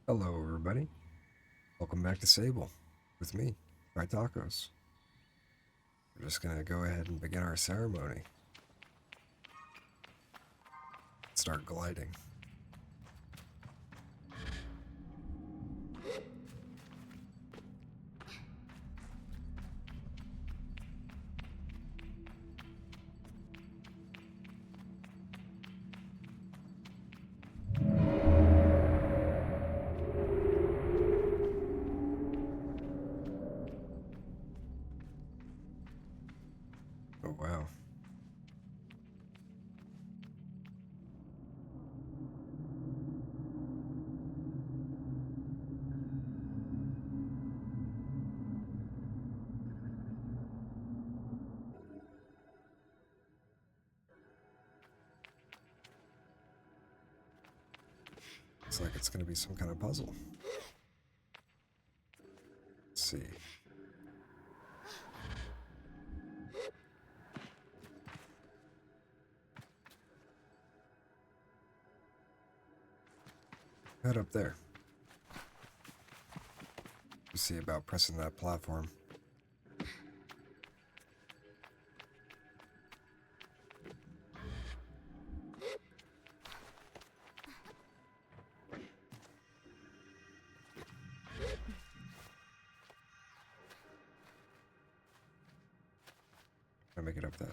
Hello, everybody. Welcome back to Sable with me, TRITACOS. We're just going to go ahead and begin our ceremony. Start gliding. Oh, wow. Looks like it's going to be some kind of puzzle. Let's see. Head up there. You see about pressing that platform. I'll make it up that.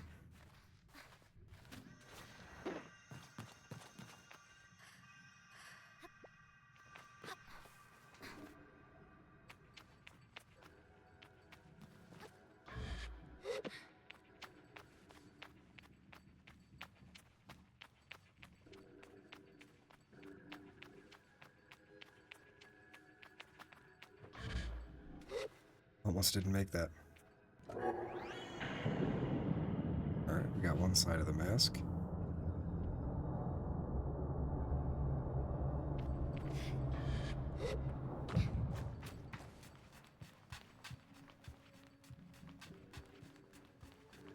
Almost didn't make that. Alright, we got one side of the mask.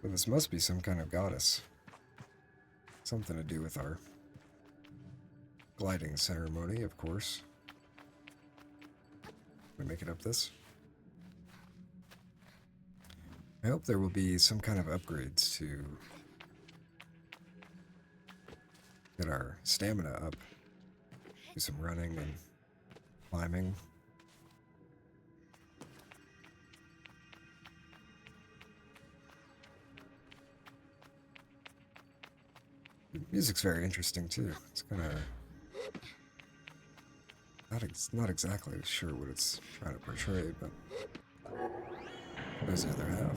But this must be some kind of goddess. Something to do with our gliding ceremony, of course. We make it up this. I hope there will be some kind of upgrades to get our stamina up. Do some running and climbing. The music's very interesting too. It's kind of not exactly sure what it's trying to portray, but there's the other half.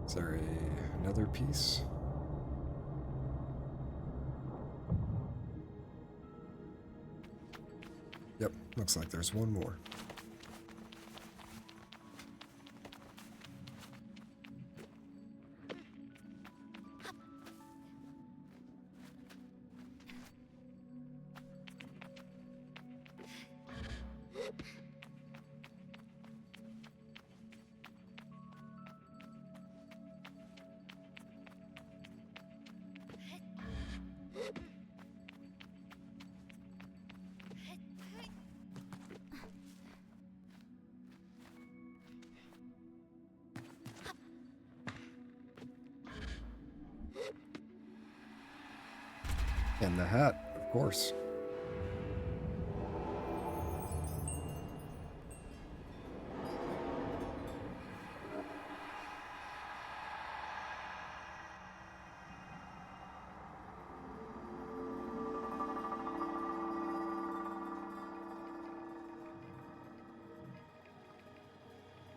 Is there another piece? Yep, looks like there's one more. And the hat, of course.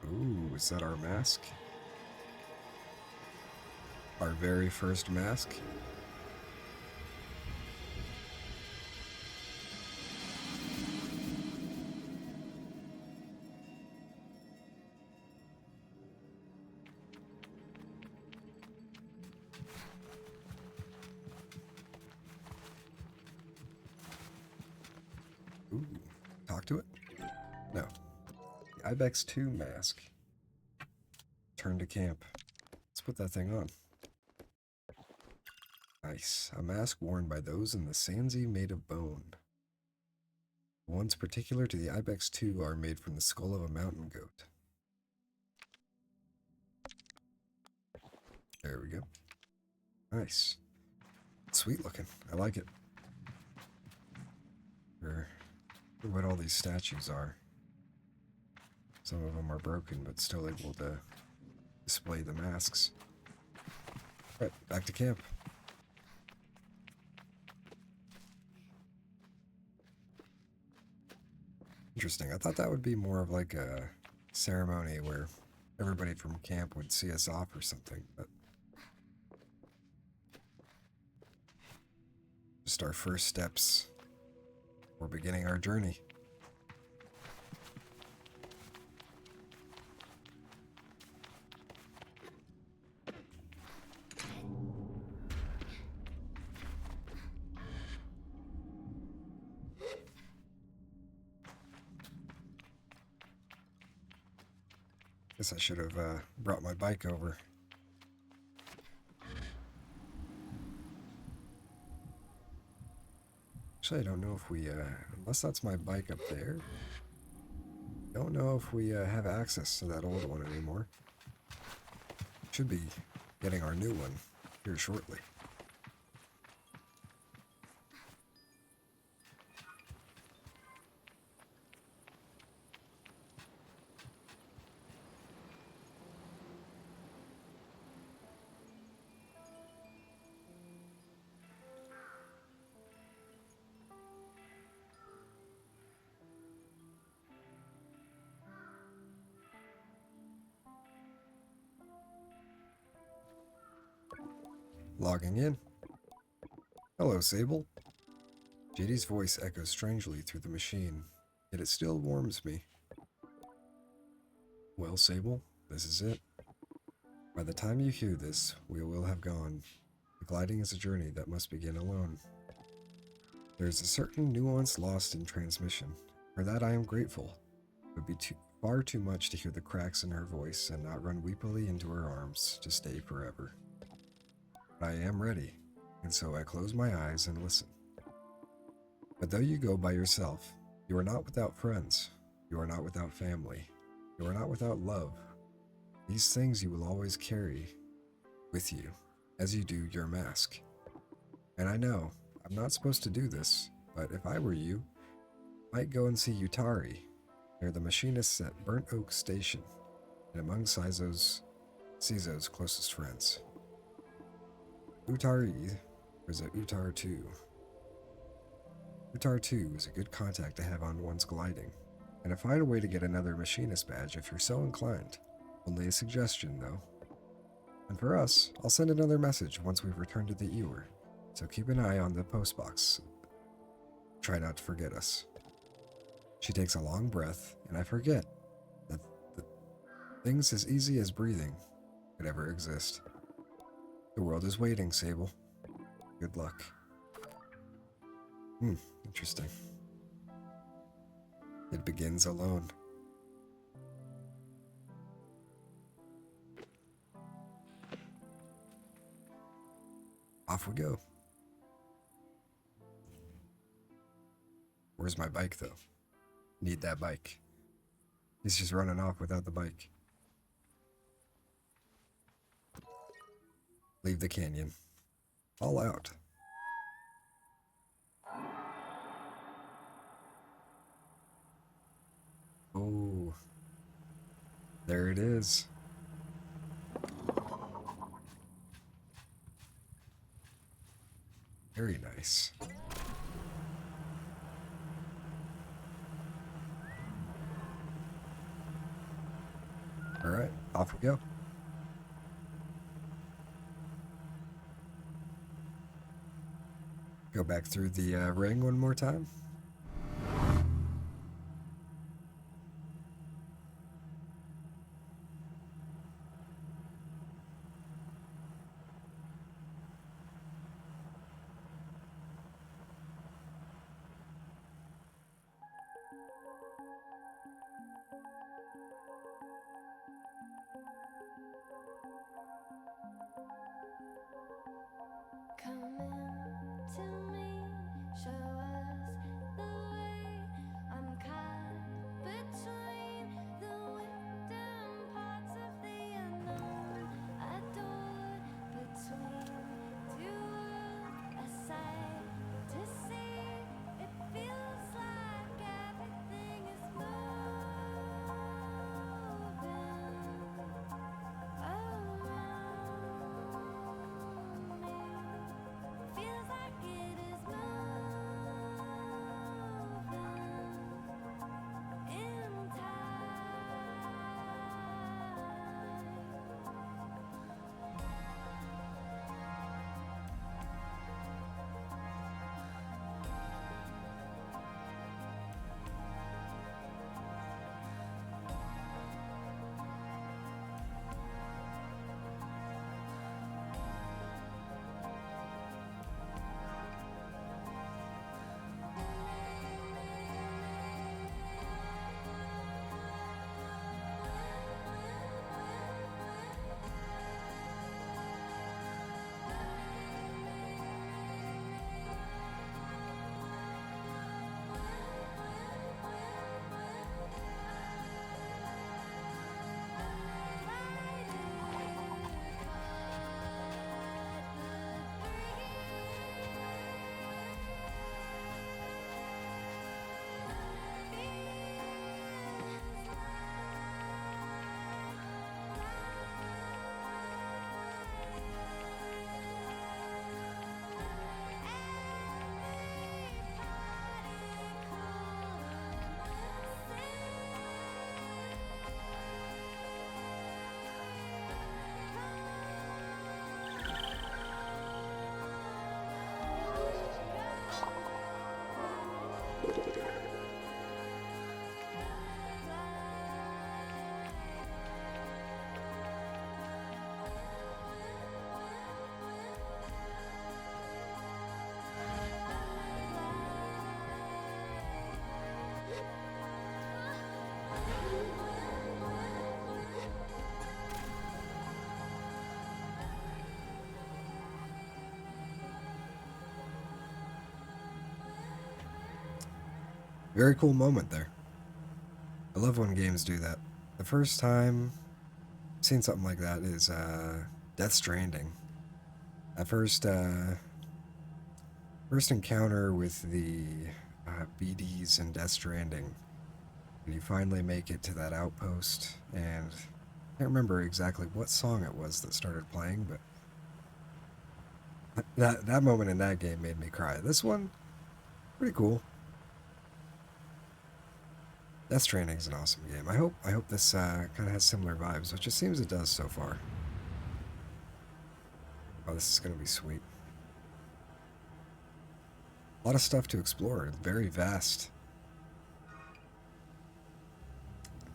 Ooh, is that our mask? Our very first mask? Ooh, talk to it? No. The Ibex 2 mask. Turn to camp. Let's put that thing on. I Nice. A mask worn by those in the Sandsea made of bone. The ones particular to the Ibex 2 are made from the skull of a mountain goat. There we go. Nice. Sweet looking. I like it. For what all these statues are. Some of them are broken, but still able to display the masks. Alright, back to camp. Interesting. I thought that would be more of like a ceremony where everybody from camp would see us off or something, but just our first steps. We're beginning our journey. Guess I should have brought my bike over. Actually, I don't know if we, unless that's my bike up there, don't know if we have access to that old one anymore. Should be getting our new one here shortly. Logging in. Hello, Sable. JD's voice echoes strangely through the machine, yet it still warms me. Well, Sable, this is it. By the time you hear this, we will have gone. The gliding is a journey that must begin alone. There is a certain nuance lost in transmission. For that I am grateful. It would be far too much to hear the cracks in her voice and not run weepily into her arms to stay forever. But I am ready, and so I close my eyes and listen. But though you go by yourself, you are not without friends. You are not without family. You are not without love. These things you will always carry with you, as you do your mask. And I know, I'm not supposed to do this, but if I were you, I might go and see Utari. They're the machinists at Burnt Oak Station, and among Cizo's closest friends. Utari is a Utar 2. Utar 2 is a good contact to have on one's gliding, and to find a way to get another machinist badge if you're so inclined. Only a suggestion, though. And for us, I'll send another message once we've returned to the Ewer, so keep an eye on the postbox. Try not to forget us. She takes a long breath, and I forget that things as easy as breathing could ever exist. The world is waiting, Sable. Good luck. Interesting. It begins alone. Off we go. Where's my bike, though? Need that bike. He's just running off without the bike. Leave the canyon. All out. Oh. There it is. Very nice. Alright, off we go. Go back through the ring one more time. Come Very cool moment there. I love when games do that. The first time I've seen something like that is Death Stranding. That first encounter with the BDs in Death Stranding, and you finally make it to that outpost, and I can't remember exactly what song it was that started playing, but that moment in that game made me cry. This one, pretty cool. Death Stranding's an awesome game. I hope this kind of has similar vibes, which it seems it does so far. Oh, this is gonna be sweet. A lot of stuff to explore. Very vast.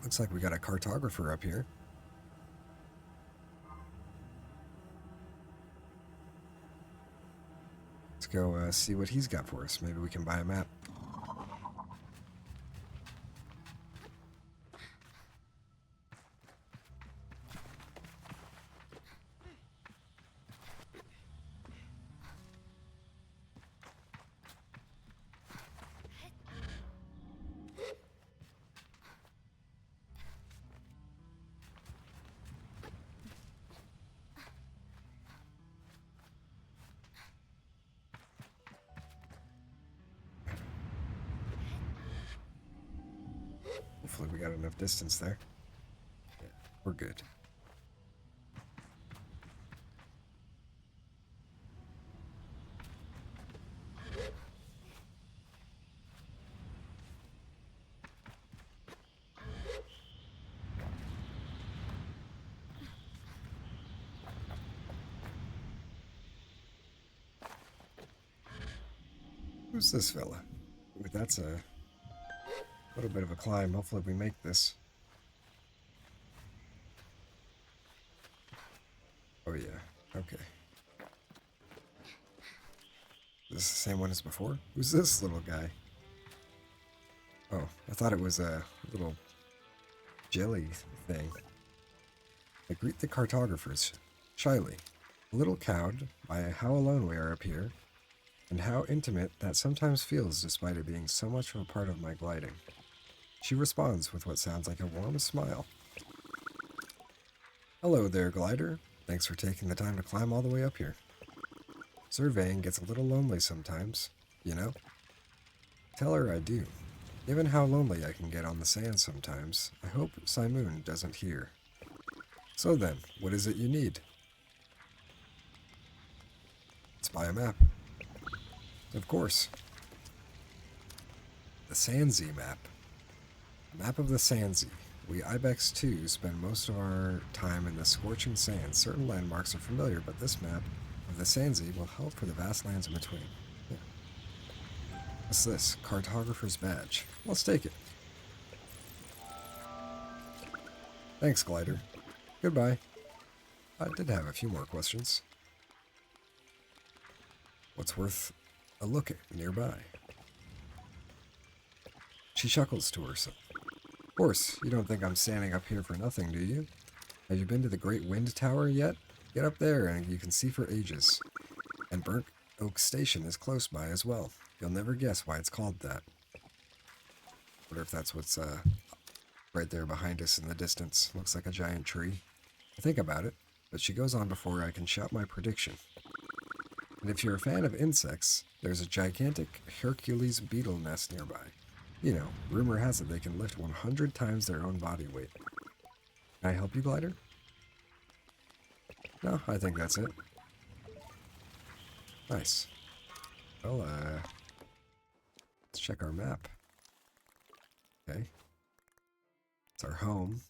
Looks like we got a cartographer up here. Let's go see what he's got for us. Maybe we can buy a map. Hopefully we got enough distance there. Yeah, we're good. Who's this fella? Ooh, that's a little bit of a climb. Hopefully we make this. Oh yeah, okay. Is this the same one as before? Who's this little guy? Oh, I thought it was a little jelly thing. I greet the cartographers shyly, a little cowed by how alone we are up here, and how intimate that sometimes feels despite it being so much of a part of my gliding. She responds with what sounds like a warm smile. Hello there, glider. Thanks for taking the time to climb all the way up here. Surveying gets a little lonely sometimes, you know? Tell her I do. Given how lonely I can get on the sand sometimes, I hope Simoon doesn't hear. So then, what is it you need? Let's buy a map. Of course. The Sandsea map. Map of the Sandsea. We Ibex 2 spend most of our time in the scorching sands. Certain landmarks are familiar, but this map of the Sandsea will help for the vast lands in between. Yeah. What's this? Cartographer's badge. Let's take it. Thanks, glider. Goodbye. I did have a few more questions. What's worth a look at nearby? She chuckles to herself. Of course, you don't think I'm standing up here for nothing, do you? Have you been to the Great Wind Tower yet? Get up there and you can see for ages. And Burnt Oak Station is close by as well. You'll never guess why it's called that. Wonder if that's what's right there behind us in the distance. Looks like a giant tree. I think about it, but she goes on before I can shout my prediction. And if you're a fan of insects, there's a gigantic Hercules beetle nest nearby. You know, rumor has it they can lift 100 times their own body weight. Can I help you, glider? No, I think that's it. Nice. Well, let's check our map. Okay. It's our home.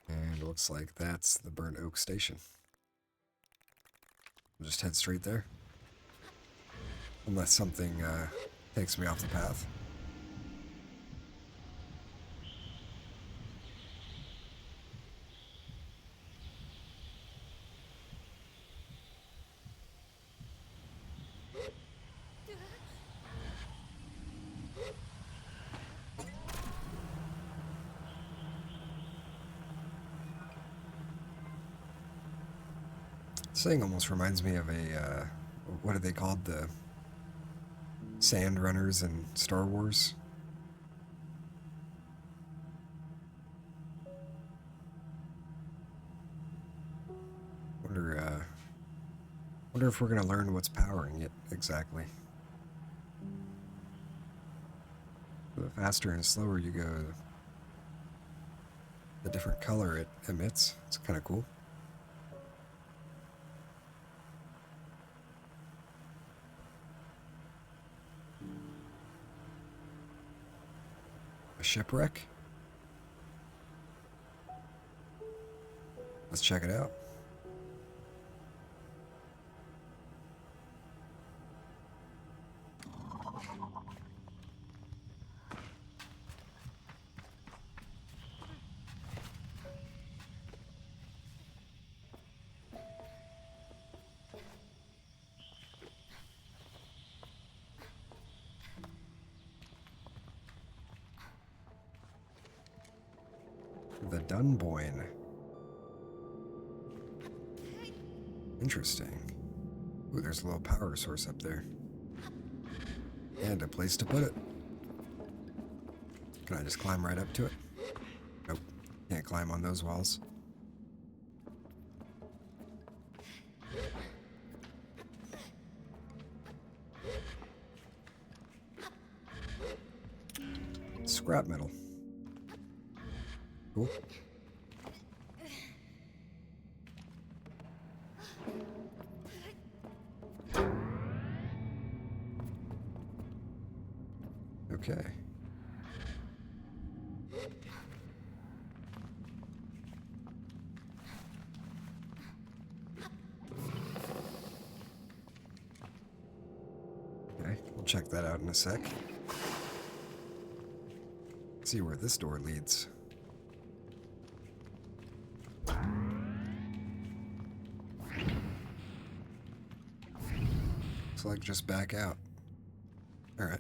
And it looks like that's the Burnt Oak Station. We'll just head straight there. Unless something takes me off the path. This thing almost reminds me of a, what are they called? The sand runners in Star Wars. Wonder if we're gonna learn what's powering it exactly. The faster and slower you go, the different color it emits. It's kind of cool. A shipwreck? Let's check it out. The Dunboyne. Interesting. Ooh, there's a little power source up there. And a place to put it. Can I just climb right up to it? Nope. Can't climb on those walls. Scrap metal. Cool. Okay. Okay, we'll check that out in a sec. See where this door leads. Looks like just back out. Alright.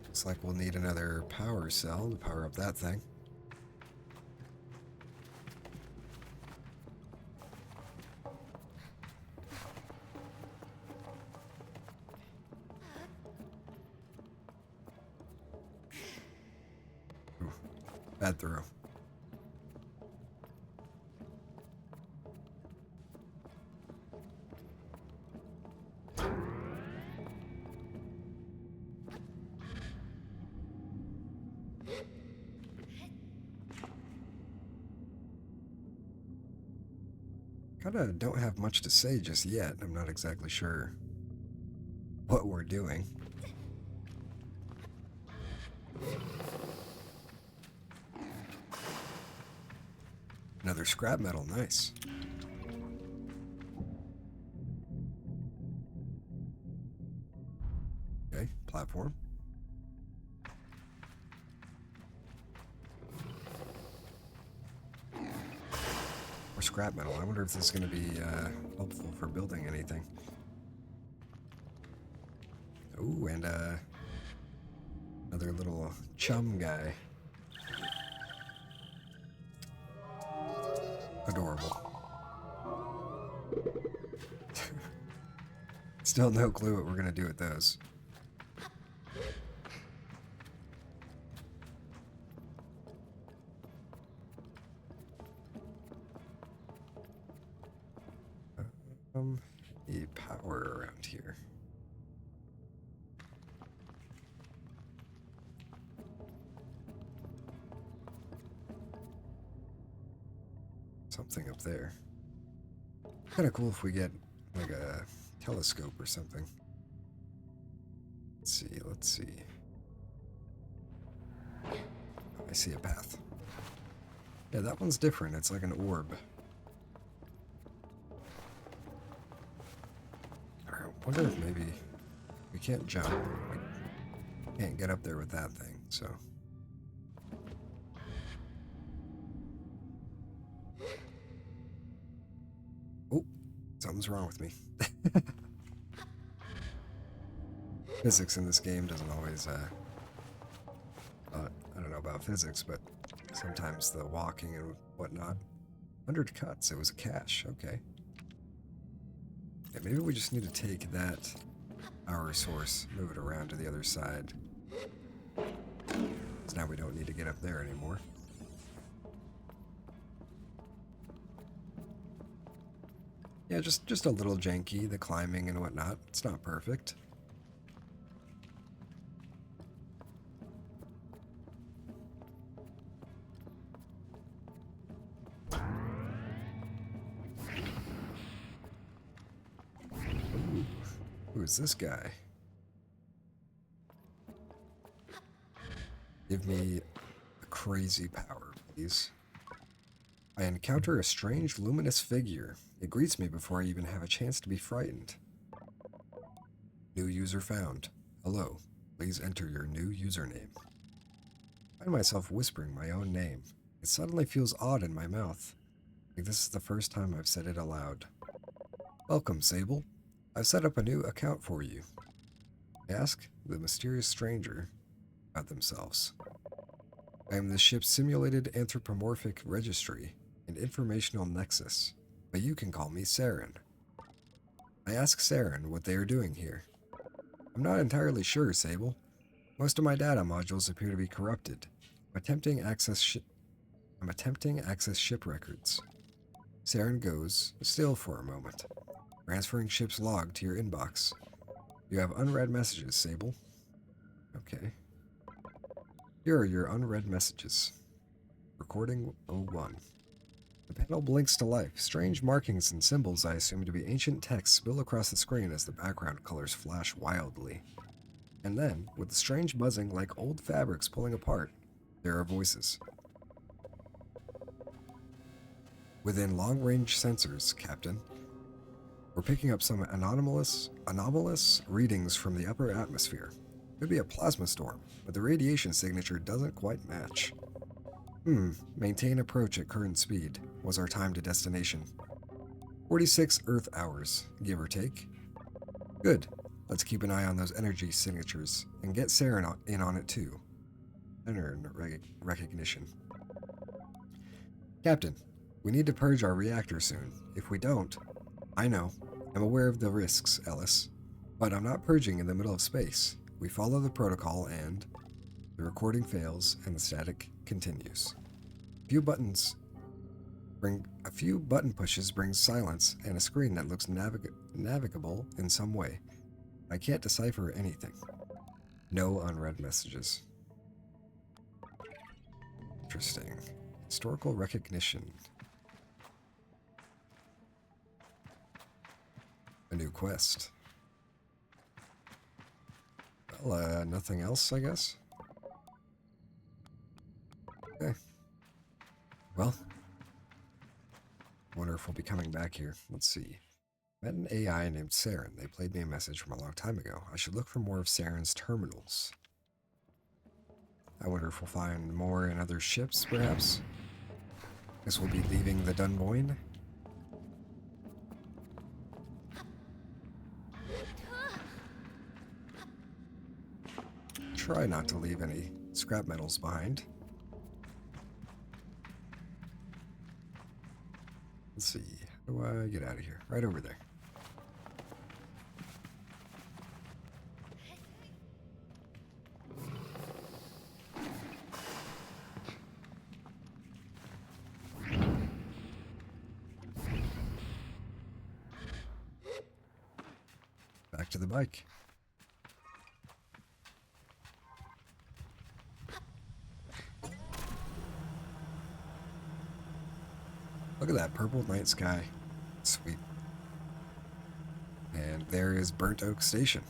Looks like we'll need another power cell to power up that thing. Ooh, bad throw. Kinda don't have much to say just yet. I'm not exactly sure what we're doing. Another scrap metal, nice. Okay, platform. Or scrap metal. I wonder if this is going to be helpful for building anything. Ooh, and another little chum guy. Adorable. Still no clue what we're going to do with those. The power around here. Something up there. Kind of cool if we get like a telescope or something. Let's see, let's see. Oh, I see a path. Yeah, that one's different. It's like an orb. I wonder if maybe we can't jump. We can't get up there with that thing, so. Oh, something's wrong with me. Physics in this game doesn't always, I don't know about physics, but sometimes the walking and whatnot. 100 cuts, it was a cache, okay. Yeah, maybe we just need to take that power source, move it around to the other side. So now we don't need to get up there anymore. Yeah, just a little janky, the climbing and whatnot. It's not perfect. Ooh, who is this guy? Give me a crazy power, please. I encounter a strange luminous figure. It greets me before I even have a chance to be frightened. New user found. Hello. Please enter your new username. I find myself whispering my own name. It suddenly feels odd in my mouth. Like this is the first time I've said it aloud. Welcome, Sable. I've set up a new account for you. I ask the mysterious stranger about themselves. I am the ship's simulated anthropomorphic registry and informational nexus, but you can call me Saren. I ask Saren what they are doing here. I'm not entirely sure, Sable. Most of my data modules appear to be corrupted. I'm attempting access ship records. Saren goes still for a moment, transferring ship's log to your inbox. You have unread messages, Sable. Okay. Here are your unread messages. Recording 01. The panel blinks to life. Strange markings and symbols I assume to be ancient texts spill across the screen as the background colors flash wildly. And then, with a strange buzzing like old fabrics pulling apart, there are voices. Within long-range sensors, Captain, we're picking up some anomalous readings from the upper atmosphere. Could be a plasma storm, but the radiation signature doesn't quite match. Maintain approach at current speed was our time to destination. 46 Earth hours, give or take. Good. Let's keep an eye on those energy signatures and get Saren in on it too. Pattern recognition. Captain, we need to purge our reactor soon. If we don't, I know. I'm aware of the risks, Ellis. But I'm not purging in the middle of space. We follow the protocol and the recording fails and the static continues. A few button pushes bring silence and a screen that looks navigable in some way. I can't decipher anything. No unread messages. Interesting. Historical recognition. A new quest. Well, nothing else, I guess? Okay. Well, wonder if we'll be coming back here. Let's see. Met an AI named Saren. They played me a message from a long time ago. I should look for more of Saren's terminals. I wonder if we'll find more in other ships, perhaps? Guess we'll be leaving the Dunboyne. Try not to leave any scrap metals behind. Let's see. How do I get out of here? Right over there. Back to the bike. Look at that purple night sky. Sweet. And there is Burnt Oak Station.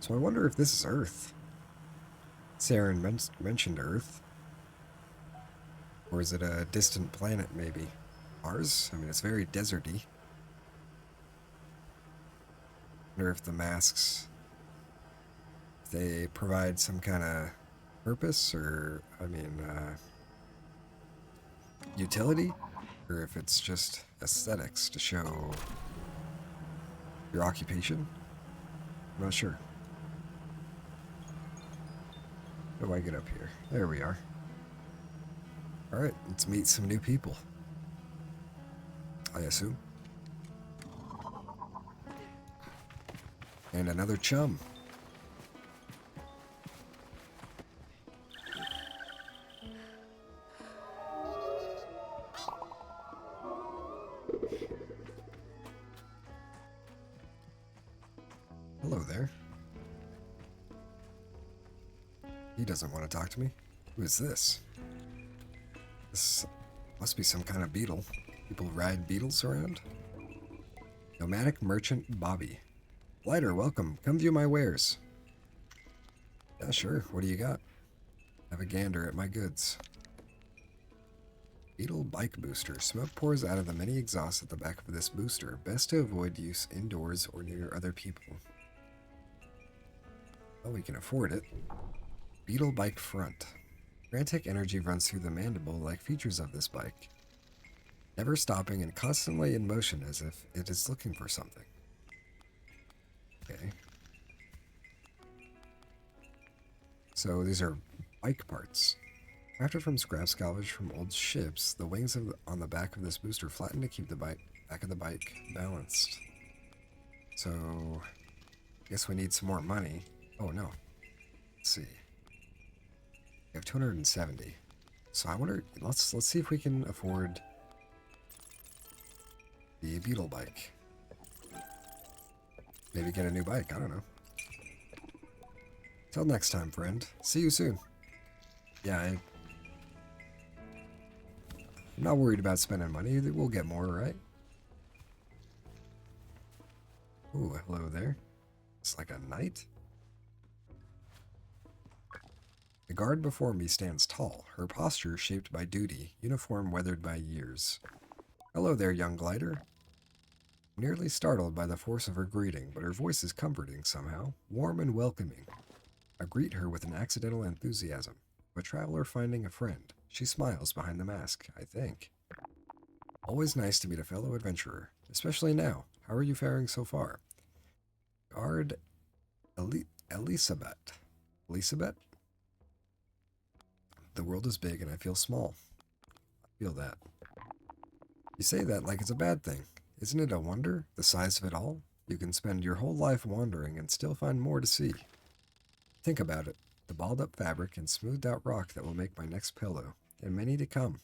So I wonder if this is Earth. Saren mentioned Earth. Or is it a distant planet, maybe? Mars? I mean, it's very deserty. Wonder if the masks, if they provide some kind of purpose or, I mean, utility? Or if it's just aesthetics to show your occupation? I'm not sure. How do I get up here? There we are. Alright, let's meet some new people. I assume. And another chum. Hello there. He doesn't want to talk to me. Who is this? This must be some kind of beetle. People ride beetles around? Nomadic merchant Bobby. Blighter, welcome. Come view my wares. Yeah, sure. What do you got? Have a gander at my goods. Beetle Bike booster. Smoke pours out of the many exhausts at the back of this booster. Best to avoid use indoors or near other people. Well, we can afford it. Beetle Bike front. Frantic energy runs through the mandible-like features of this bike, never stopping and constantly in motion as if it is looking for something. Okay. So these are bike parts. Crafted from scrap salvage from old ships, the wings on the back of this booster flatten to keep the back of the bike balanced. So, I guess we need some more money. Oh no. Let's see. We have 270. So I wonder, let's see if we can afford the Beetle Bike. Maybe get a new bike, I don't know. Till next time, friend. See you soon. Yeah, I'm not worried about spending money. We'll get more, right? Ooh, hello there. It's like a knight. The guard before me stands tall, her posture shaped by duty, uniform weathered by years. Hello there, young glider. Nearly startled by the force of her greeting, but her voice is comforting somehow, warm and welcoming. I greet her with an accidental enthusiasm. A traveler finding a friend. She smiles behind the mask, I think. Always nice to meet a fellow adventurer, especially now. How are you faring so far? Guard Elisabeth. Elisabeth? The world is big and I feel small. I feel that. You say that like it's a bad thing. Isn't it a wonder, the size of it all? You can spend your whole life wandering and still find more to see. Think about it. The balled-up fabric and smoothed-out rock that will make my next pillow, and many to come.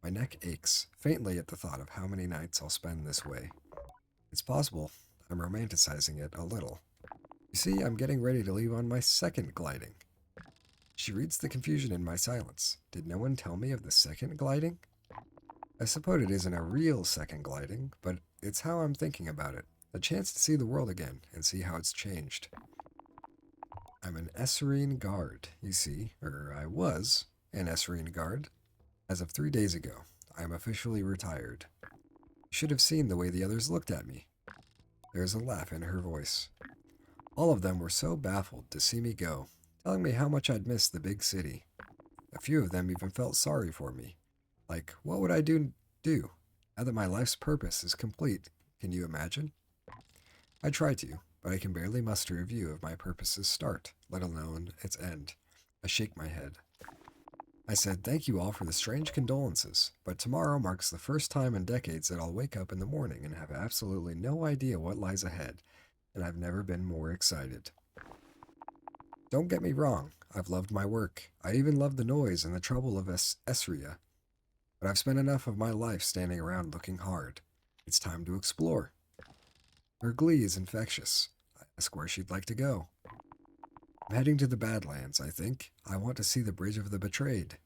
My neck aches, faintly at the thought of how many nights I'll spend this way. It's possible I'm romanticizing it a little. You see, I'm getting ready to leave on my second gliding. She reads the confusion in my silence. Did no one tell me of the second gliding? I suppose it isn't a real second gliding, but it's how I'm thinking about it. A chance to see the world again and see how it's changed. I'm an Esserine guard, you see, or I was an Esserine guard. As of 3 days ago, I am officially retired. You should have seen the way the others looked at me. There's a laugh in her voice. All of them were so baffled to see me go, telling me how much I'd missed the big city. A few of them even felt sorry for me. Like, what would I do now that my life's purpose is complete? Can you imagine? I try to, but I can barely muster a view of my purpose's start, let alone its end. I shake my head. I said thank you all for the strange condolences, but tomorrow marks the first time in decades that I'll wake up in the morning and have absolutely no idea what lies ahead, and I've never been more excited. Don't get me wrong, I've loved my work. I even love the noise and the trouble of Esria. But I've spent enough of my life standing around looking hard. It's time to explore. Her glee is infectious. I ask where she'd like to go. I'm heading to the Badlands, I think. I want to see the Bridge of the Betrayed.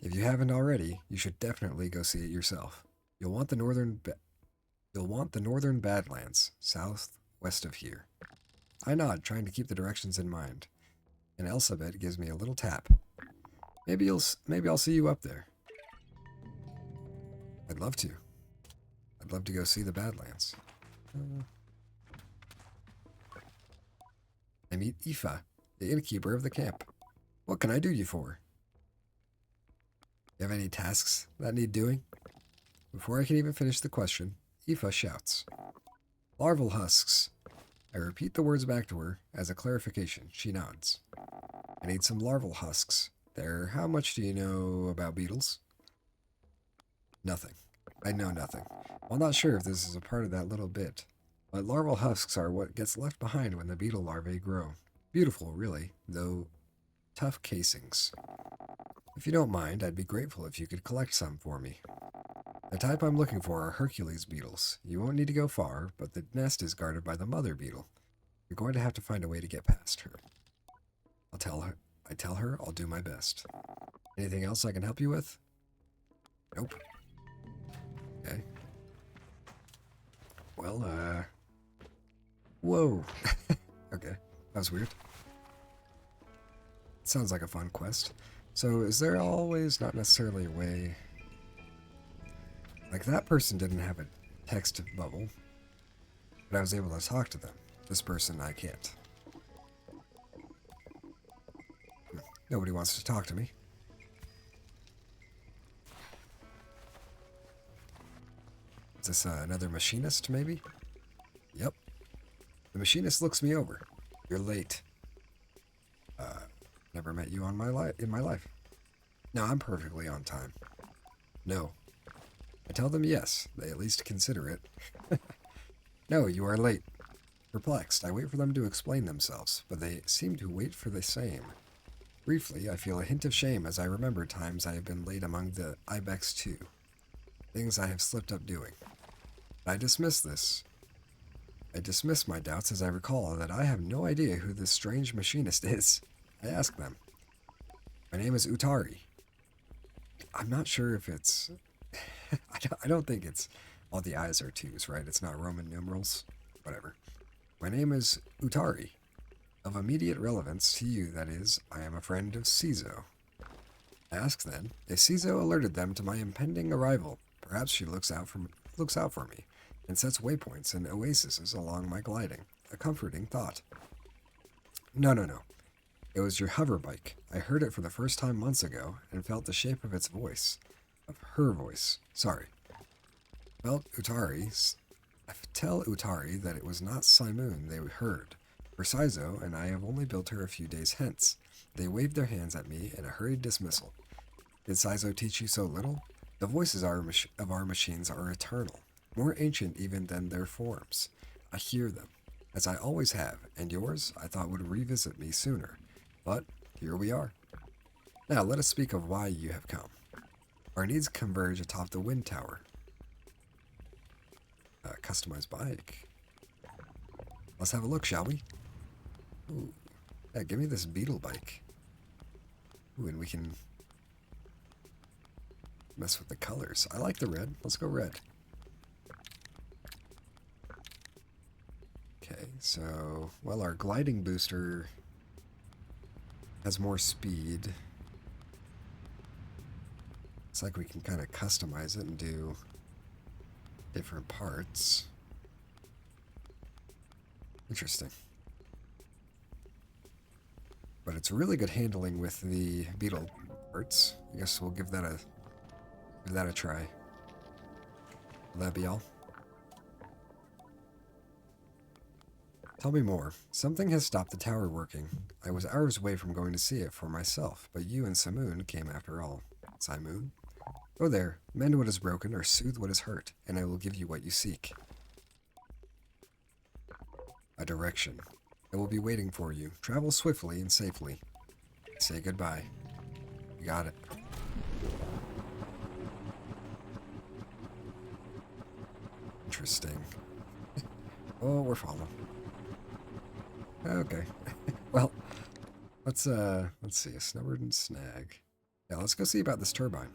If you haven't already, you should definitely go see it yourself. You'll want the northern Badlands, southwest of here. I nod, trying to keep the directions in mind. And Elsabet gives me a little tap. Maybe I'll see you up there. I'd love to. I'd love to go see the Badlands. I meet Aoife, the innkeeper of the camp. What can I do you for? You have any tasks that need doing? Before I can even finish the question, Aoife shouts, Larval husks. I repeat the words back to her as a clarification. She nods. I need some larval husks. There, how much do you know about beetles? Nothing. I know nothing. I'm not sure if this is a part of that little bit, but larval husks are what gets left behind when the beetle larvae grow. Beautiful, really, though tough casings. If you don't mind, I'd be grateful if you could collect some for me. The type I'm looking for are Hercules beetles. You won't need to go far, but the nest is guarded by the mother beetle. You're going to have to find a way to get past her. I tell her I'll do my best. Anything else I can help you with? Nope. Okay. Well, whoa. Okay, that was weird. Sounds like a fun quest. So is there always not necessarily a way... Like, that person didn't have a text bubble, but I was able to talk to them. This person, I can't. Nobody wants to talk to me. Is this another machinist, maybe? Yep. The machinist looks me over. You're late. Never met you in my life. No, I'm perfectly on time. No. I tell them yes. They at least consider it. No, you are late. Perplexed, I wait for them to explain themselves, but they seem to wait for the same. Briefly, I feel a hint of shame as I remember times I have been late among the Ibex too. Things I have slipped up doing. But I dismiss this. I dismiss my doubts as I recall that I have no idea who this strange machinist is. I ask them. My name is Utari. I'm not sure if it's... I don't think it's... All the I's are twos, right? It's not Roman numerals. Whatever. My name is Utari. Of immediate relevance to you, that is, I am a friend of Cizo. I ask then, if Cizo alerted them to my impending arrival, perhaps she looks out for me, and sets waypoints and oases along my gliding. A comforting thought. No. It was your hover bike. I heard it for the first time months ago, and felt the shape of its voice. Of her voice. Sorry. Tell Utari that it was not Simoon they heard. For Cizo and I have only built her a few days hence. They waved their hands at me in a hurried dismissal. Did Cizo teach you so little? The voices of our machines are eternal, more ancient even than their forms. I hear them, as I always have, and yours I thought would revisit me sooner. But here we are. Now let us speak of why you have come. Our needs converge atop the wind tower. Customized bike. Let's have a look, shall we? Ooh. Yeah, give me this Beetle Bike. Ooh, and we can mess with the colors. I like the red. Let's go red. Okay, so, well, our gliding booster has more speed. It's like we can kind of customize it and do different parts. Interesting. But it's really good handling with the beetle parts. I guess we'll give that a try. Will that be all? Tell me more. Something has stopped the tower working. I was hours away from going to see it for myself, but you and Simoon came after all. Simoon? Go there, mend what is broken or soothe what is hurt, and I will give you what you seek. A direction. I will be waiting for you. Travel swiftly and safely. Say goodbye. You got it. Interesting. Oh, we're following. Okay. Well, let's see. A snubbered and snag. Yeah, let's go see about this turbine.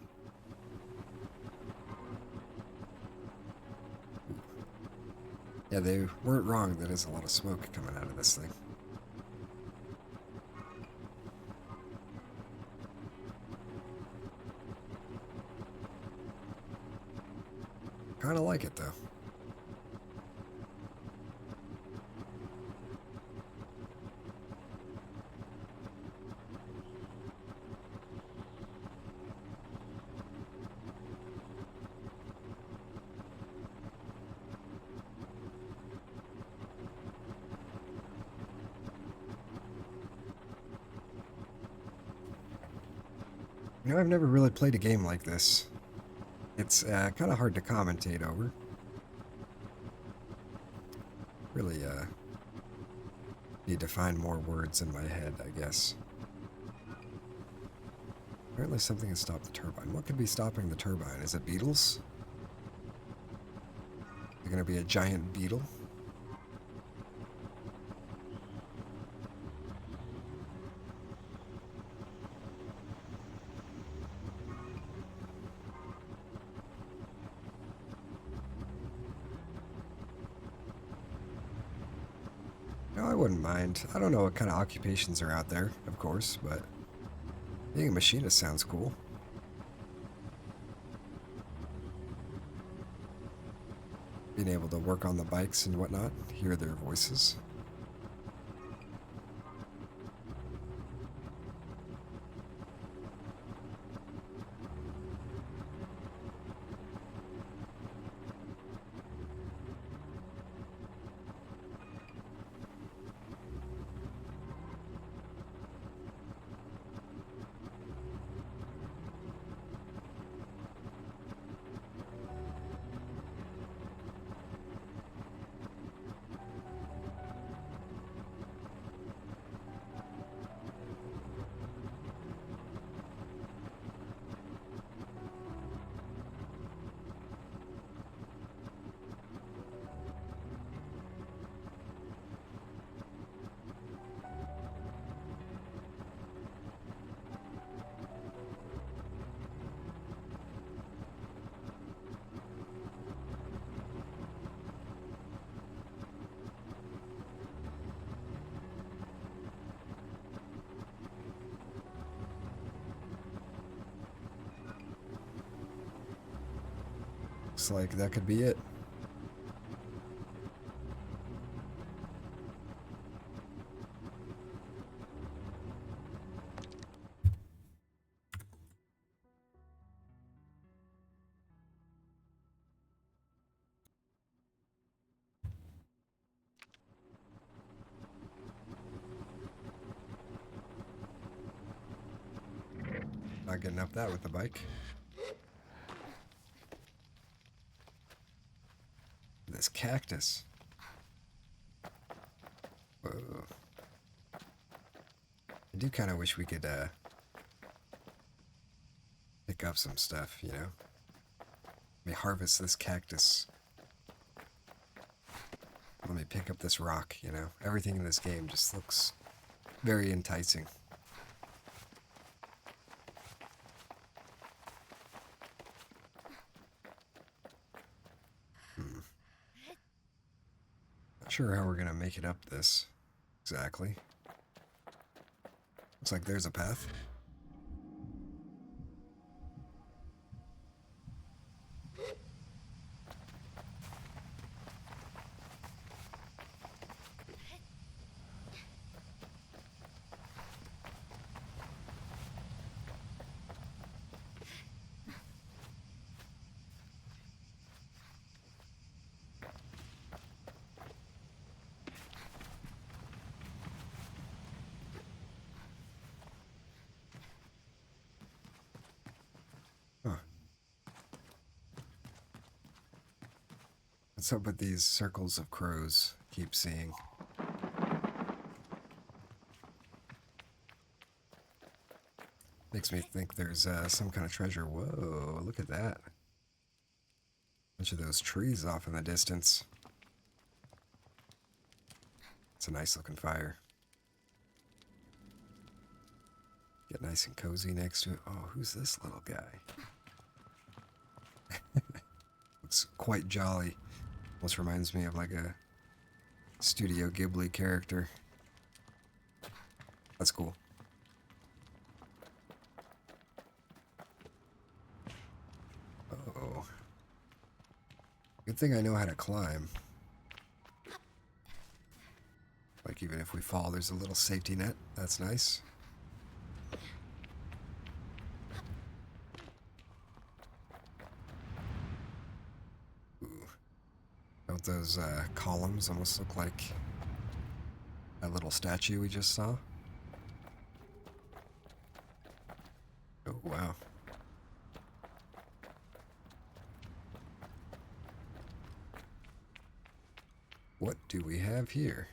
Yeah, they weren't wrong. That is a lot of smoke coming out of this thing. kind of like it, though. You know, I've never really played a game like this. It's kind of hard to commentate over. Really need to find more words in my head, I guess. Apparently something has stopped the turbine. What could be stopping the turbine? Is it beetles? Is it going to be a giant beetle? No, I wouldn't mind. I don't know what kind of occupations are out there, of course, but being a machinist sounds cool. Being able to work on the bikes and whatnot, hear their voices. Looks like that could be it. Not getting up that with the bike. This cactus. Whoa. I do kind of wish we could pick up some stuff, you know? Let me harvest this cactus. Let me pick up this rock, you know? Everything in this game just looks very enticing. Not sure how we're gonna make it up this exactly. Looks like there's a path. Huh. What's up with these circles of crows? Keep seeing. Makes me think there's some kind of treasure. Whoa, look at that. Bunch of those trees off in the distance. It's a nice looking fire. Get nice and cozy next to it. Oh, who's this little guy? Looks quite jolly. Almost reminds me of like a Studio Ghibli character. That's cool. Oh. Good thing I know how to climb. Like, even if we fall, there's a little safety net. That's nice. Ooh. Don't those columns almost look like that little statue we just saw? Oh, wow. What do we have here?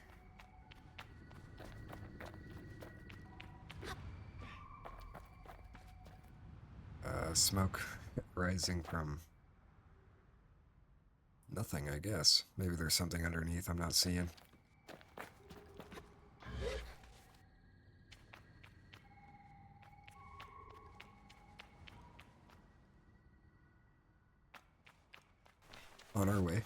Smoke rising from nothing, I guess. Maybe there's something underneath I'm not seeing. On our way.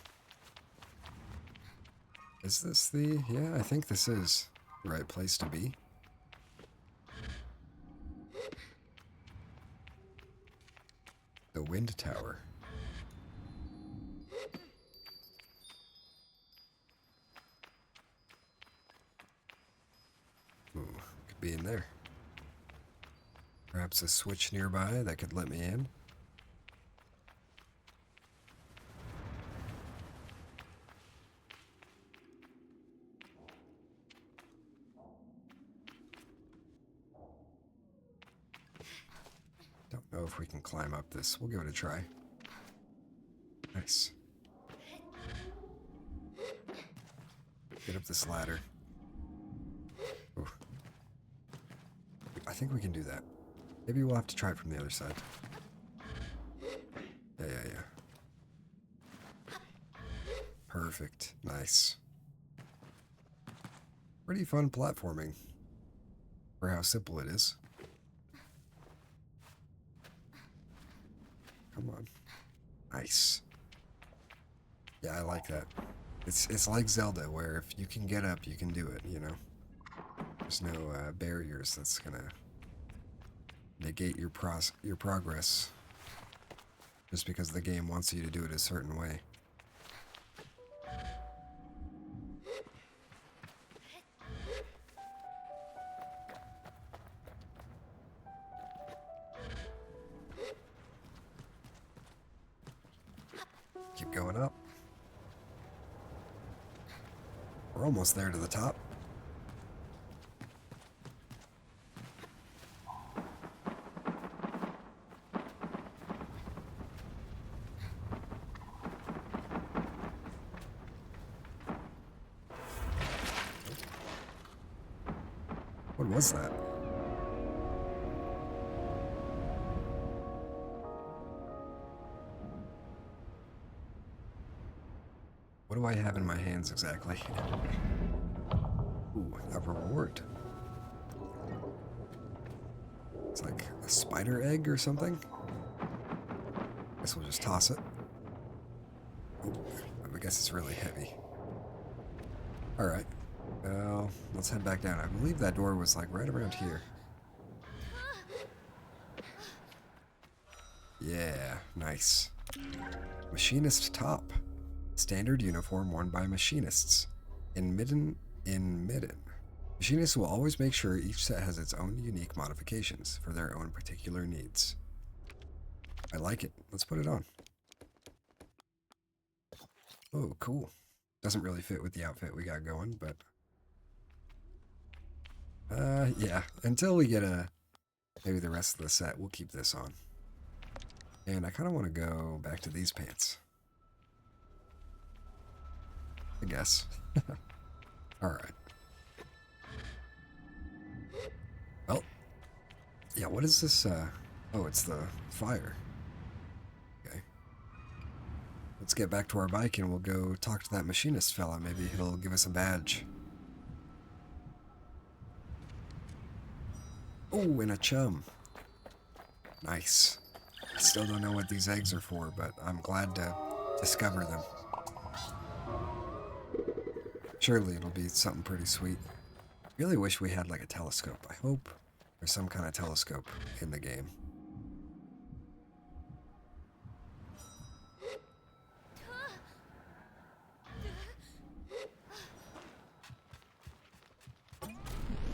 Is this the... Yeah, I think this is the right place to be. The wind tower. Ooh, could be in there. Perhaps a switch nearby that could let me in. Don't know if we can climb up this. We'll give it a try. Nice. Get up this ladder. Ooh. I think we can do that. Maybe we'll have to try it from the other side. Yeah. Perfect. Nice. Pretty fun platforming for how simple it is. Come on. Nice. Yeah, I like that. It's like Zelda, where if you can get up, you can do it, you know? There's no barriers that's gonna negate your progress just because the game wants you to do it a certain way. Keep going up. We're almost there to the top. What was that? What do I have in my hands exactly? Ooh, a reward. It's like a spider egg or something. Guess we'll just toss it. Ooh, I guess it's really heavy. Alright. Well, let's head back down. I believe that door was like right around here. Yeah, nice. Machinist top. Standard uniform worn by machinists. In midden. Machinists will always make sure each set has its own unique modifications for their own particular needs. I like it. Let's put it on. Oh, cool. Doesn't really fit with the outfit we got going, but... yeah. Until we get maybe the rest of the set, we'll keep this on. And I kind of want to go back to these pants. I guess. Alright. Well. Yeah, what is this, oh, it's the fire. Okay. Let's get back to our bike and we'll go talk to that machinist fella. Maybe he'll give us a badge. Oh, and a chum. Nice. I still don't know what these eggs are for, but I'm glad to discover them. Surely it'll be something pretty sweet. Really wish we had like a telescope. I hope there's some kind of telescope in the game.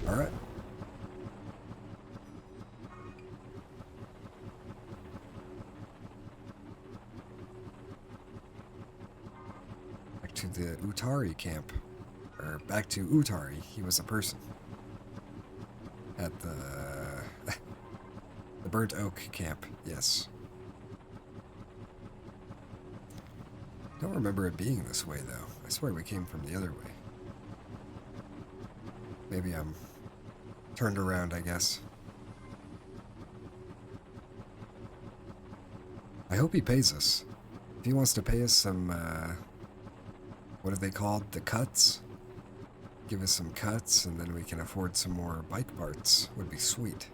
Alright. Back to the Utari camp. Or back to Utari. He was a person. At the... the Burnt Oak camp, yes. Don't remember it being this way, though. I swear we came from the other way. Maybe I'm turned around, I guess. I hope he pays us. If he wants to pay us some, what are they called? The cuts? Give us some cuts, and then we can afford some more bike parts. Would be sweet.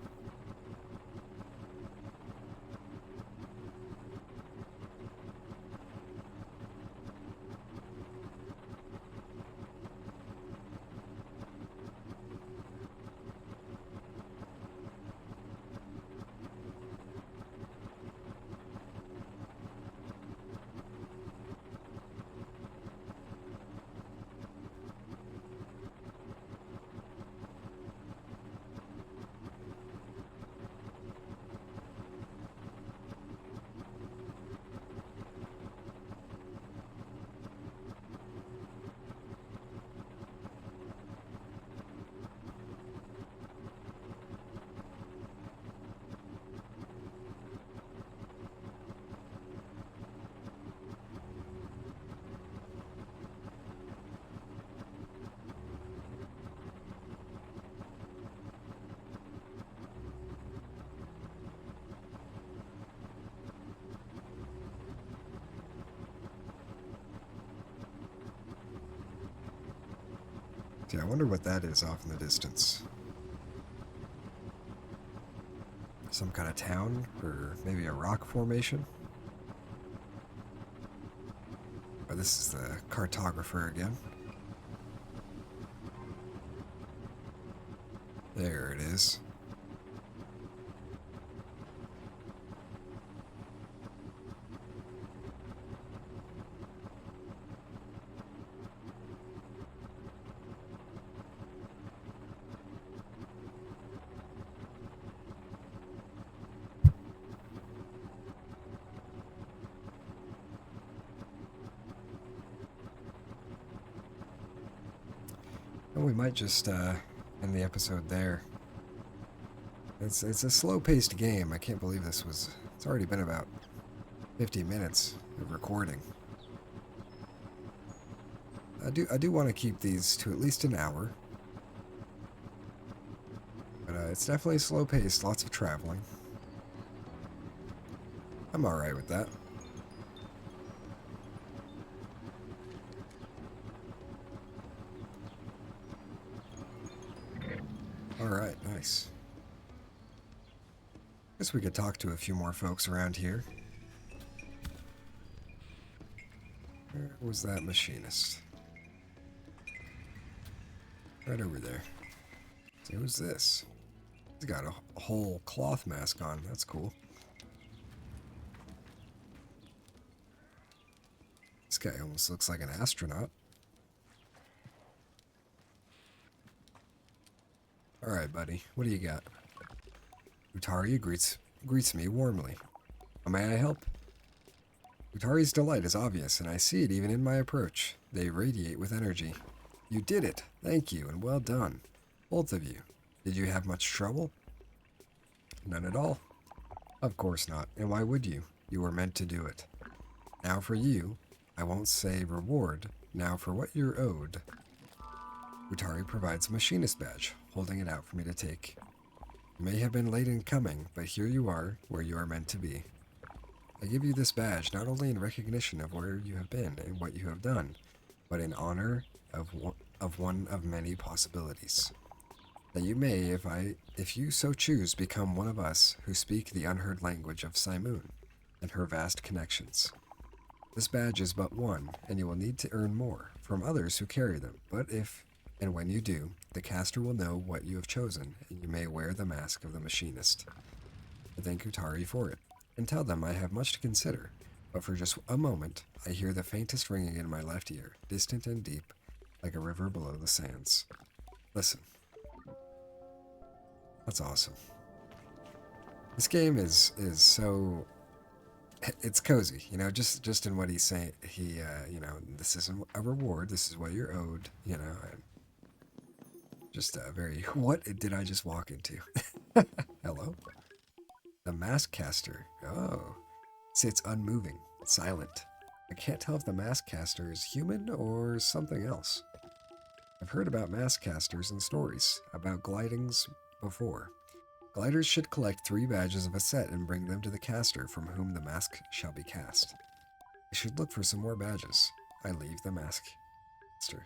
Yeah, I wonder what that is off in the distance. Some kind of town, or maybe a rock formation? Oh, this is the cartographer again. There it is. We might just end the episode there. It's a slow-paced game. I can't believe this was... It's already been about 50 minutes of recording. I do want to keep these to at least an hour. But it's definitely slow-paced, lots of traveling. I'm alright with that. Alright, nice. Guess we could talk to a few more folks around here. Where was that machinist? Right over there. So who's this? He's got a whole cloth mask on. That's cool. This guy almost looks like an astronaut. Alright, buddy. What do you got? Utari greets me warmly. How may I help? Utari's delight is obvious, and I see it even in my approach. They radiate with energy. You did it! Thank you, and well done. Both of you. Did you have much trouble? None at all. Of course not, and why would you? You were meant to do it. Now for you, I won't say reward, now for what you're owed. Utari provides a machinist badge, holding it out for me to take. You may have been late in coming, but here you are, where you are meant to be. I give you this badge not only in recognition of where you have been and what you have done, but in honor of one of many possibilities. That you may, if you so choose, become one of us who speak the unheard language of Simoon and her vast connections. This badge is but one, and you will need to earn more from others who carry them, but if and when you do, the caster will know what you have chosen, and you may wear the mask of the machinist. I thank Utari for it, and tell them I have much to consider, but for just a moment, I hear the faintest ringing in my left ear, distant and deep, like a river below the sands. Listen. That's awesome. This game is so, it's cozy, you know, just in what he's saying. He, you know, this isn't a reward. This is what you're owed, you know. And just very, what did I just walk into? Hello? The mask caster. Oh. See, it's unmoving, silent. I can't tell if the mask caster is human or something else. I've heard about mask casters in stories, about glidings before. Gliders should collect 3 badges of a set and bring them to the caster from whom the mask shall be cast. I should look for some more badges. I leave the mask caster.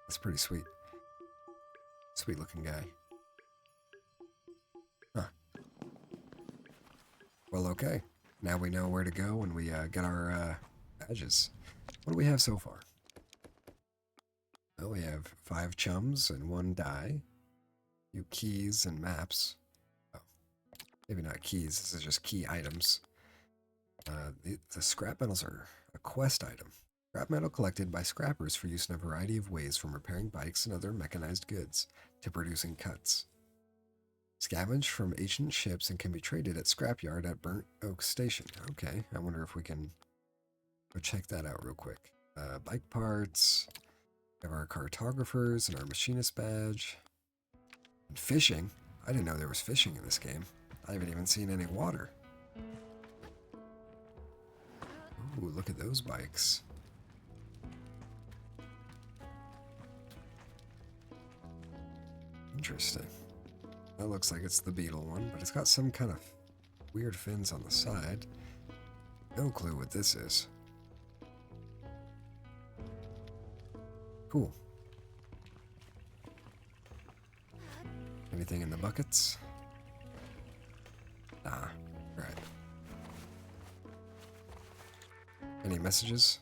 That's pretty sweet. Sweet looking guy. Huh. Well, okay. Now we know where to go when we get our badges. What do we have so far? Well, we have 5 chums and 1 die. Few keys and maps. Oh, maybe not keys. This is just key items. The scrap metals are a quest item. Scrap metal collected by scrappers for use in a variety of ways, from repairing bikes and other mechanized goods to producing cuts. Scavenged from ancient ships and can be traded at scrapyard at Burnt Oak Station. Okay, I wonder if we can go check that out real quick. Bike parts. We have our cartographers and our machinist badge. And fishing. I didn't know there was fishing in this game. I haven't even seen any water. Ooh, look at those bikes. Interesting. That looks like it's the Beetle one, but it's got some kind of weird fins on the side. No clue what this is. Cool. Anything in the buckets? Nah. Right. Any messages?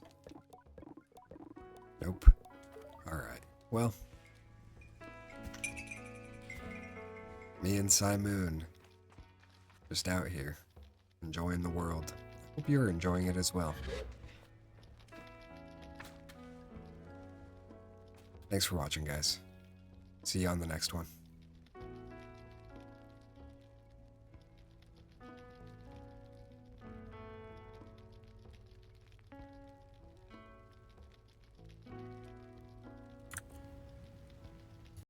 Nope. Alright. Well. Me and Simoon. Just out here. Enjoying the world. Hope you're enjoying it as well. Thanks for watching, guys. See you on the next one.